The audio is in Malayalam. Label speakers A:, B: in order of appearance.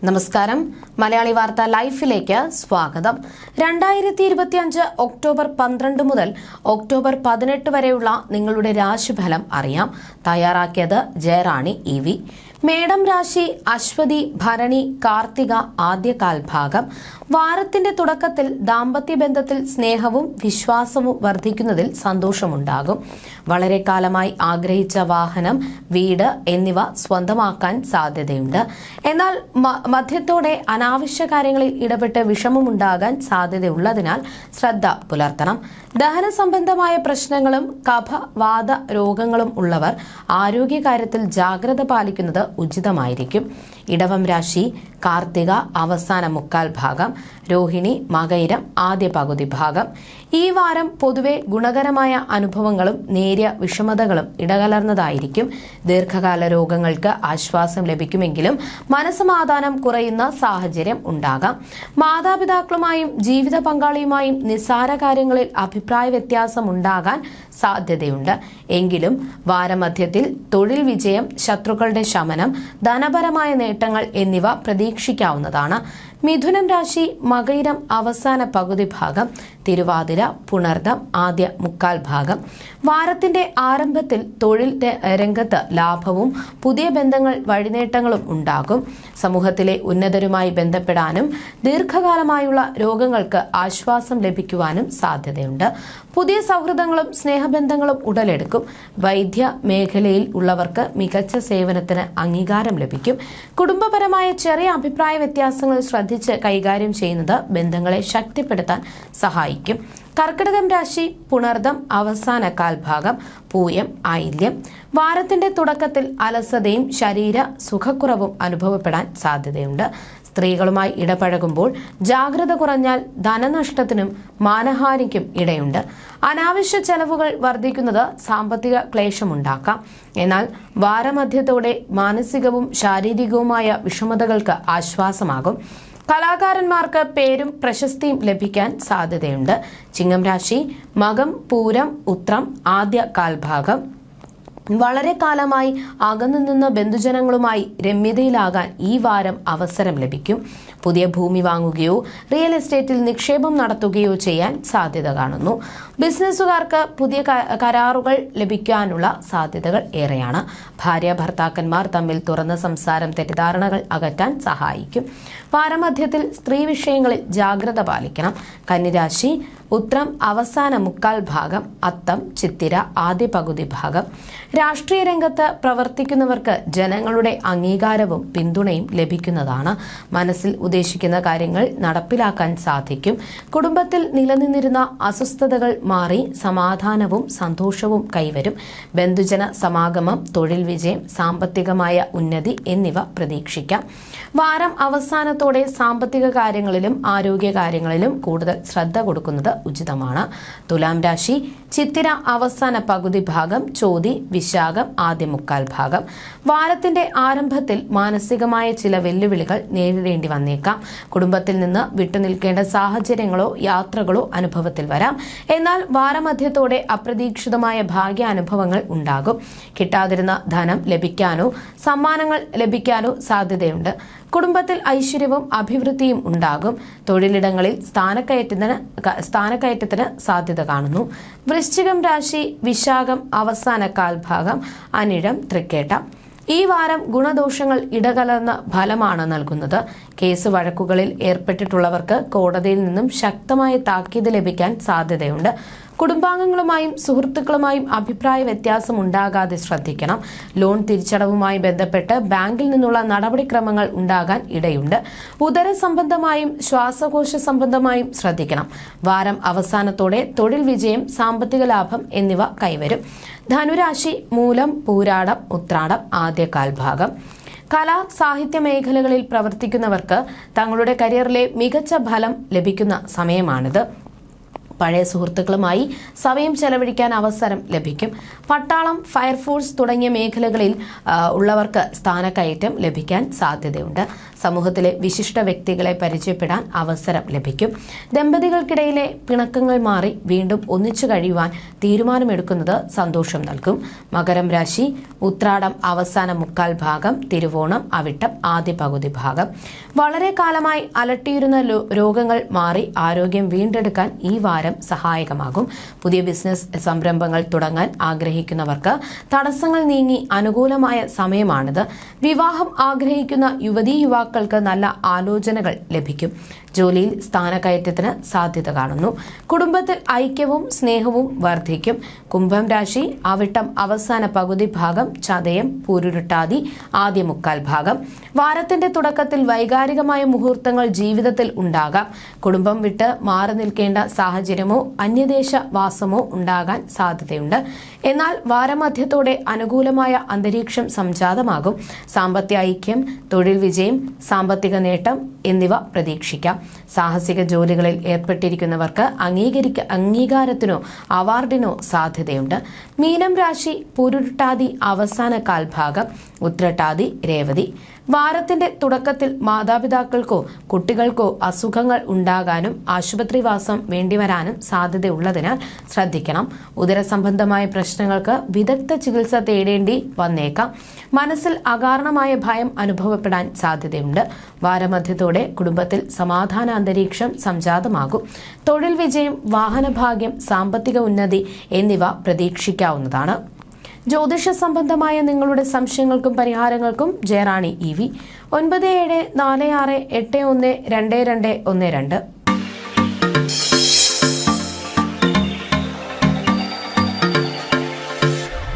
A: നമസ്കാരം. മലയാളി വാർത്ത ലൈഫിലേക്ക് സ്വാഗതം. 2025 ഒക്ടോബർ 12 മുതൽ ഒക്ടോബർ 18 വരെയുള്ള നിങ്ങളുടെ രാശിഫലം അറിയാം. തയ്യാറാക്കിയത് ജയറാണി EV. മേടം രാശി അശ്വതി, ഭരണി, കാർത്തിക ആദ്യകാൽ ഭാഗം. വാരത്തിന്റെ തുടക്കത്തിൽ ദാമ്പത്യ ബന്ധത്തിൽ സ്നേഹവും വിശ്വാസവും വർദ്ധിക്കുന്നതിൽ സന്തോഷമുണ്ടാകും. വളരെ കാലമായി ആഗ്രഹിച്ച വാഹനം, വീട് എന്നിവ സ്വന്തമാക്കാൻ സാധ്യതയുണ്ട്. എന്നാൽ മധ്യത്തോടെ അനാവശ്യ കാര്യങ്ങളിൽ ഇടപെട്ട് വിഷമമുണ്ടാകാൻ സാധ്യതയുള്ളതിനാൽ ശ്രദ്ധ പുലർത്തണം. ദഹന സംബന്ധമായ പ്രശ്നങ്ങളും കഫ വാത രോഗങ്ങളും ഉള്ളവർ ആരോഗ്യകാര്യത്തിൽ ജാഗ്രത പാലിക്കുന്നത് ഉചിതമായിരിക്കും. ഇടവം രാശി കാർത്തിക അവസാന മുക്കാൽ ഭാഗം, രോഹിണി മകയിരം ആദ്യ പകുതി ഭാഗം. ഈ വാരം പൊതുവെ ഗുണകരമായ അനുഭവങ്ങളും നേരിയ വിഷമതകളും ഇടകലർന്നതായിരിക്കും. ദീർഘകാല രോഗങ്ങൾക്ക് ആശ്വാസം ലഭിക്കുമെങ്കിലും മനസ്സമാധാനം കുറയുന്ന സാഹചര്യം ഉണ്ടാകാം. മാതാപിതാക്കളുമായും ജീവിത പങ്കാളിയുമായും നിസ്സാര കാര്യങ്ങളിൽ അഭിപ്രായ വ്യത്യാസം ഉണ്ടാകാൻ സാധ്യതയുണ്ട്. എങ്കിലും വാരമധ്യത്തിൽ തൊഴിൽ വിജയം, ശത്രുക്കളുടെ ശമനം, ധനപരമായ നേട്ടങ്ങൾ എന്നിവ പ്രതീക്ഷിക്കാവുന്നതാണ്. മിഥുനം രാശി മകയിരം അവസാന പകുതി ഭാഗം, തിരുവാതിര പുണർദം ആദ്യ മുക്കാൽ ഭാഗം. വാരത്തിന്റെ ആരംഭത്തിൽ തൊഴിൽ രംഗത്ത് ലാഭവും പുതിയ ബന്ധങ്ങൾ വഴിനേട്ടങ്ങളും ഉണ്ടാകും. സമൂഹത്തിലെ ഉന്നതരുമായി ബന്ധപ്പെടാനും ദീർഘകാലമായുള്ള രോഗങ്ങൾക്ക് ആശ്വാസം ലഭിക്കുവാനും സാധ്യതയുണ്ട്. പുതിയ സൗഹൃദങ്ങളും സ്നേഹബന്ധങ്ങളും ഉടലെടുക്കും. വൈദ്യ മേഖലയിൽ ഉള്ളവർക്ക് മികച്ച സേവനത്തിന് അംഗീകാരം ലഭിക്കും. കുടുംബപരമായ ചെറിയ അഭിപ്രായ വ്യത്യാസങ്ങൾ ശ്രദ്ധിച്ച് കൈകാര്യം ചെയ്യുന്നത് ബന്ധങ്ങളെ ശക്തിപ്പെടുത്താൻ സഹായിക്കും. കർക്കിടകം രാശി പുണർദം അവസാന കാൽഭാഗം, പൂയം ആയില്യം. വാരത്തിന്റെ തുടക്കത്തിൽ അലസതയും ശരീര സുഖക്കുറവും അനുഭവപ്പെടാൻ സാധ്യതയുണ്ട്. സ്ത്രീകളുമായി ഇടപഴകുമ്പോൾ ജാഗ്രത കുറഞ്ഞാൽ ധനനഷ്ടത്തിനും മാനഹാനിക്കും ഇടയുണ്ട്. അനാവശ്യ ചെലവുകൾ വർദ്ധിക്കുന്നത് സാമ്പത്തിക ക്ലേശമുണ്ടാക്കാം. എന്നാൽ വാരമധ്യത്തോടെ മാനസികവും ശാരീരികവുമായ വിഷമതകൾക്ക് ആശ്വാസമാകും. കലാകാരന്മാർക്ക് പേരും പ്രശസ്തിയും ലഭിക്കാൻ സാധ്യതയുണ്ട്. ചിങ്ങം രാശി മകം പൂരം ഉത്രം ആദ്യ കാൽഭാഗം. വളരെ കാലമായി അകന്നുനിന്ന ബന്ധുജനങ്ങളുമായി രമ്യതയിലാകാൻ ഈ വാരം അവസരം ലഭിക്കും. പുതിയ ഭൂമി വാങ്ങുകയോ റിയൽ എസ്റ്റേറ്റിൽ നിക്ഷേപം നടത്തുകയോ ചെയ്യാൻ സാധ്യത കാണുന്നു. ബിസിനസ്സുകാർക്ക് പുതിയ കരാറുകൾ ലഭിക്കാനുള്ള സാധ്യതകൾ ഏറെയാണ്. ഭാര്യ ഭർത്താക്കന്മാർ തമ്മിൽ തുറന്ന സംസാരം തെറ്റിദ്ധാരണകൾ അകറ്റാൻ സഹായിക്കും. വാരമധ്യത്തിൽ സ്ത്രീ വിഷയങ്ങളിൽ ജാഗ്രത പാലിക്കണം. കന്നിരാശി ഉത്രം അവസാന മുക്കാൽ ഭാഗം, അത്തം ചിത്തിര ആദ്യ പകുതി ഭാഗം. രാഷ്ട്രീയ രംഗത്ത് പ്രവർത്തിക്കുന്നവർക്ക് ജനങ്ങളുടെ അംഗീകാരവും പിന്തുണയും ലഭിക്കുന്നതാണ്. മനസ്സിൽ ഉദ്ദേശിക്കുന്ന കാര്യങ്ങൾ നടപ്പിലാക്കാൻ സാധിക്കും. കുടുംബത്തിൽ നിലനിന്നിരുന്ന അസ്വസ്ഥതകൾ മാറി സമാധാനവും സന്തോഷവും കൈവരും. ബന്ധുജന സമാഗമം, തൊഴിൽ വിജയം, സാമ്പത്തികമായ ഉന്നതി എന്നിവ പ്രതീക്ഷിക്കാം. വാരം അവസാനത്തോടെ സാമ്പത്തിക കാര്യങ്ങളിലും ആരോഗ്യ കാര്യങ്ങളിലും കൂടുതൽ ശ്രദ്ധ കൊടുക്കുന്നത് ഉചിതമാണ്. തുലാം രാശി ചിത്തിര അവസാന പകുതി ഭാഗം, ചോതി വിശാഖം ആദ്യ മുക്കാൽ ഭാഗം. വാരത്തിന്റെ ആരംഭത്തിൽ മാനസികമായ ചില വെല്ലുവിളികൾ നേരിടേണ്ടി വന്നേക്കാം. കുടുംബത്തിൽ നിന്ന് വിട്ടുനിൽക്കേണ്ട സാഹചര്യങ്ങളോ യാത്രകളോ അനുഭവത്തിൽ വരാം. എന്നാൽ വാരമധ്യത്തോടെ അപ്രതീക്ഷിതമായ ഭാഗ്യാനുഭവങ്ങൾ ഉണ്ടാകും. കിട്ടാതിരുന്ന ധനം ലഭിക്കാനോ സമ്മാനങ്ങൾ ലഭിക്കാനോ സാധ്യതയുണ്ട്. കുടുംബത്തിൽ ഐശ്വര്യവും അഭിവൃദ്ധിയും ഉണ്ടാകും. തൊഴിലിടങ്ങളിൽ സ്ഥാനക്കയറ്റത്തിന് സാധ്യത കാണുന്നു. വൃശ്ചികം രാശി വിശാഖം അവസാന കാൽഭാഗം, അനിഴം തൃക്കേട്ട. ഈ വാരം ഗുണദോഷങ്ങൾ ഇടകലർന്ന ഫലമാണ് നൽകുന്നത്. കേസ് വഴക്കുകളിൽ ഏർപ്പെട്ടിട്ടുള്ളവർക്ക് കോടതിയിൽ നിന്നും ശക്തമായ താക്കീത് ലഭിക്കാൻ സാധ്യതയുണ്ട്. കുടുംബാംഗങ്ങളുമായും സുഹൃത്തുക്കളുമായും അഭിപ്രായ വ്യത്യാസം ഉണ്ടാകാതെ ശ്രദ്ധിക്കണം. ലോൺ തിരിച്ചടവുമായി ബന്ധപ്പെട്ട് ബാങ്കിൽ നിന്നുള്ള നടപടിക്രമങ്ങൾ ഉണ്ടാകാൻ ഇടയുണ്ട്. ഉദര സംബന്ധമായും ശ്വാസകോശ സംബന്ധമായും ശ്രദ്ധിക്കണം. വാരം അവസാനത്തോടെ തൊഴിൽ വിജയം, സാമ്പത്തിക ലാഭം എന്നിവ കൈവരും. ധനുരാശി മൂലം പൂരാടം ഉത്രാടം ആദ്യ കാൽഭാഗം. കലാ സാഹിത്യ മേഖലകളിൽ പ്രവർത്തിക്കുന്നവർക്ക് തങ്ങളുടെ കരിയറിലെ മികച്ച ഫലം ലഭിക്കുന്ന സമയമാണിത്. പഴയ സുഹൃത്തുക്കളുമായി സമയം ചെലവഴിക്കാൻ അവസരം ലഭിക്കും. പട്ടാളം, ഫയർഫോഴ്സ് തുടങ്ങിയ മേഖലകളിൽ ഉള്ളവർക്ക് സ്ഥാനക്കയറ്റം ലഭിക്കാൻ സാധ്യതയുണ്ട്. സമൂഹത്തിലെ വിശിഷ്ട വ്യക്തികളെ പരിചയപ്പെടാൻ അവസരം ലഭിക്കും. ദമ്പതികൾക്കിടയിലെ പിണക്കങ്ങൾ മാറി വീണ്ടും ഒന്നിച്ചു കഴിയുവാൻ തീരുമാനമെടുക്കുന്നത് സന്തോഷം നൽകും. മകരം രാശി ഉത്രാടം അവസാന മുക്കാൽ ഭാഗം, തിരുവോണം അവിട്ടം ആദ്യ പകുതി ഭാഗം. വളരെ കാലമായി അലട്ടിയിരുന്ന രോഗങ്ങൾ മാറി ആരോഗ്യം വീണ്ടെടുക്കാൻ ഈ വാരം സഹായകമാകും. പുതിയ ബിസിനസ് സംരംഭങ്ങൾ തുടങ്ങാൻ ആഗ്രഹിക്കുന്നവർക്ക് തടസ്സങ്ങൾ നീങ്ങി അനുകൂലമായ സമയമാണിത്. വിവാഹം ആഗ്രഹിക്കുന്ന യുവതീ യുവാക്കൾക്ക് നല്ല ആലോചനകൾ ലഭിക്കും. ജോലിയിൽ സ്ഥാനക്കയറ്റത്തിന് സാധ്യത കാണുന്നു. കുടുംബത്തിൽ ഐക്യവും സ്നേഹവും വർദ്ധിക്കും. കുംഭം രാശി അവിട്ടം അവസാന പകുതി ഭാഗം, ചതയം പൂരുരുട്ടാതി ആദ്യ മുക്കാൽ ഭാഗം. വാരത്തിന്റെ തുടക്കത്തിൽ വൈകാരികമായ മുഹൂർത്തങ്ങൾ ജീവിതത്തിൽ ഉണ്ടാകാം. കുടുംബം വിട്ട് മാറി നിൽക്കേണ്ട സാഹചര്യമോ അന്യദേശ വാസമോ ഉണ്ടാകാൻ സാധ്യതയുണ്ട്. എന്നാൽ വാരമധ്യത്തോടെ അനുകൂലമായ അന്തരീക്ഷം സംജാതമാകും. സാമ്പത്തിക ഐക്യം, തൊഴിൽ വിജയം, സാമ്പത്തിക നേട്ടം എന്നിവ പ്രതീക്ഷിക്കാം. സാഹസിക ജോലികളിൽ ഏർപ്പെട്ടിരിക്കുന്നവർക്ക് അംഗീകാരത്തിനോ അവാർഡിനോ സാധ്യതയുണ്ട്. മീനം രാശി പൂരുരുട്ടാതി അവസാന കാൽഭാഗം, ഉത്രട്ടാതി രേവതി. വാരത്തിന്റെ തുടക്കത്തിൽ മാതാപിതാക്കൾക്കോ കുട്ടികൾക്കോ അസുഖങ്ങൾ ഉണ്ടാകാനും ആശുപത്രിവാസം വേണ്ടിവരാനും സാധ്യതയുള്ളതിനാൽ ശ്രദ്ധിക്കണം. ഉദരസംബന്ധമായ പ്രശ്നങ്ങൾക്ക് വിദഗ്ധ ചികിത്സ തേടേണ്ടി വന്നേക്കാം. മനസ്സിൽ അകാരണമായ ഭയം അനുഭവപ്പെടാൻ സാധ്യതയുണ്ട്. വാരമധ്യത്തോടെ കുടുംബത്തിൽ സമാധാന അന്തരീക്ഷം സംജാതമാകും. തൊഴിൽ വിജയം, വാഹനഭാഗ്യം, സാമ്പത്തിക ഉന്നതി എന്നിവ പ്രതീക്ഷിക്കാവുന്നതാണ്. ജ്യോതിഷ സംബന്ധമായ നിങ്ങളുടെ സംശയങ്ങൾക്കും പരിഹാരങ്ങൾക്കും ജയറാണി EV 9746812212